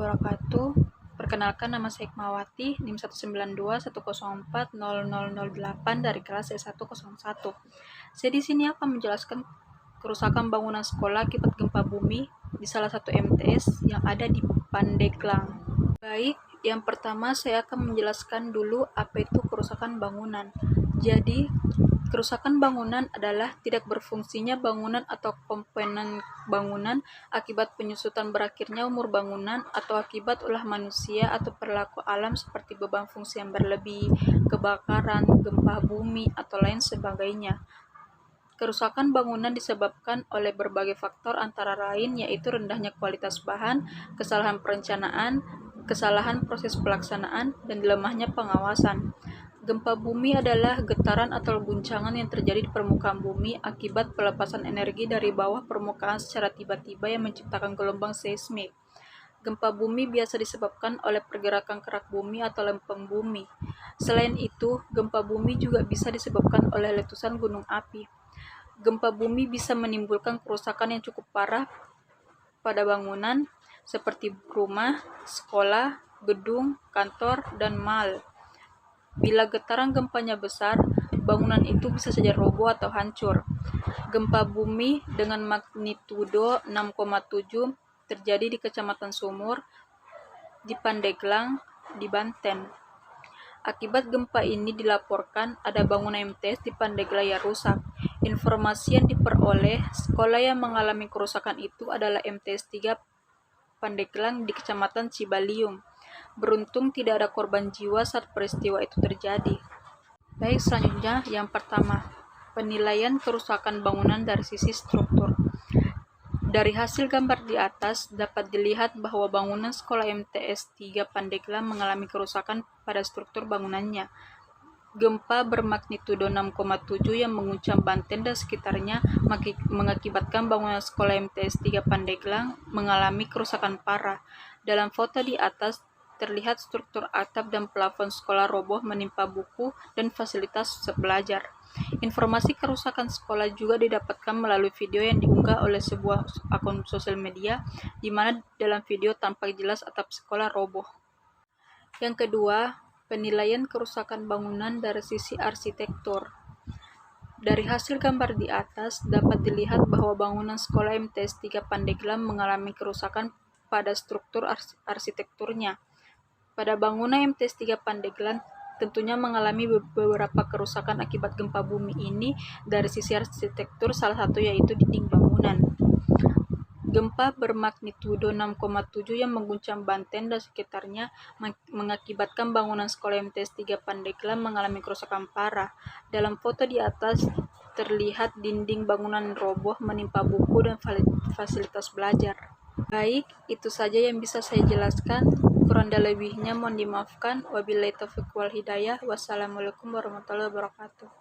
wabarakatuh. Perkenalkan, nama saya Hikmawati, NIM 19210400008 dari kelas E101. Saya di sini akan menjelaskan kerusakan bangunan sekolah akibat gempa bumi di salah satu MTS yang ada di Pandeglang. Baik, yang pertama saya akan menjelaskan dulu apa itu kerusakan bangunan. Jadi, kerusakan bangunan adalah tidak berfungsinya bangunan atau komponen bangunan akibat penyusutan berakhirnya umur bangunan atau akibat ulah manusia atau perilaku alam seperti beban fungsi yang berlebih, kebakaran, gempa bumi, atau lain sebagainya. Kerusakan bangunan disebabkan oleh berbagai faktor antara lain yaitu rendahnya kualitas bahan, kesalahan perencanaan, kesalahan proses pelaksanaan, dan lemahnya pengawasan. Gempa bumi adalah getaran atau guncangan yang terjadi di permukaan bumi akibat pelepasan energi dari bawah permukaan secara tiba-tiba yang menciptakan gelombang seismik. Gempa bumi biasa disebabkan oleh pergerakan kerak bumi atau lempeng bumi. Selain itu, gempa bumi juga bisa disebabkan oleh letusan gunung api. Gempa bumi bisa menimbulkan kerusakan yang cukup parah pada bangunan seperti rumah, sekolah, gedung, kantor, dan mal. Bila getaran gempanya besar, bangunan itu bisa saja roboh atau hancur. Gempa bumi dengan magnitudo 6,7 terjadi di Kecamatan Sumur, di Pandeglang, di Banten. Akibat gempa ini dilaporkan ada bangunan MTS di Pandeglang yang rusak. Informasi yang diperoleh, sekolah yang mengalami kerusakan itu adalah MTS 3 Pandeglang di Kecamatan Cibaliung. Beruntung tidak ada korban jiwa saat peristiwa itu terjadi. Baik, selanjutnya yang pertama, penilaian kerusakan bangunan dari sisi struktur. Dari hasil gambar di atas dapat dilihat bahwa bangunan sekolah MTS 3 Pandeglang mengalami kerusakan pada struktur bangunannya. Gempa bermagnitudo 6,7 yang mengguncang Banten dan sekitarnya mengakibatkan bangunan sekolah MTS 3 Pandeglang mengalami kerusakan parah. Dalam foto di atas terlihat struktur atap dan plafon sekolah roboh menimpa buku dan fasilitas belajar. Informasi kerusakan sekolah juga didapatkan melalui video yang diunggah oleh sebuah akun sosial media, di mana dalam video tampak jelas atap sekolah roboh. Yang kedua, penilaian kerusakan bangunan dari sisi arsitektur. Dari hasil gambar di atas dapat dilihat bahwa bangunan sekolah MTS 3 Pandeglang mengalami kerusakan pada struktur arsitekturnya. Pada bangunan MTS 3 Pandeglang tentunya mengalami beberapa kerusakan akibat gempa bumi ini dari sisi arsitektur, salah satu yaitu dinding bangunan. Gempa bermagnitudo 6,7 yang mengguncang Banten dan sekitarnya mengakibatkan bangunan sekolah MTS 3 Pandeglang mengalami kerusakan parah. Dalam foto di atas terlihat dinding bangunan roboh menimpa buku dan fasilitas belajar. Baik, itu saja yang bisa saya jelaskan. Kurang dan lebihnya mohon dimaafkan. Wabillahi taufiq wal hidayah. Wassalamualaikum warahmatullahi wabarakatuh.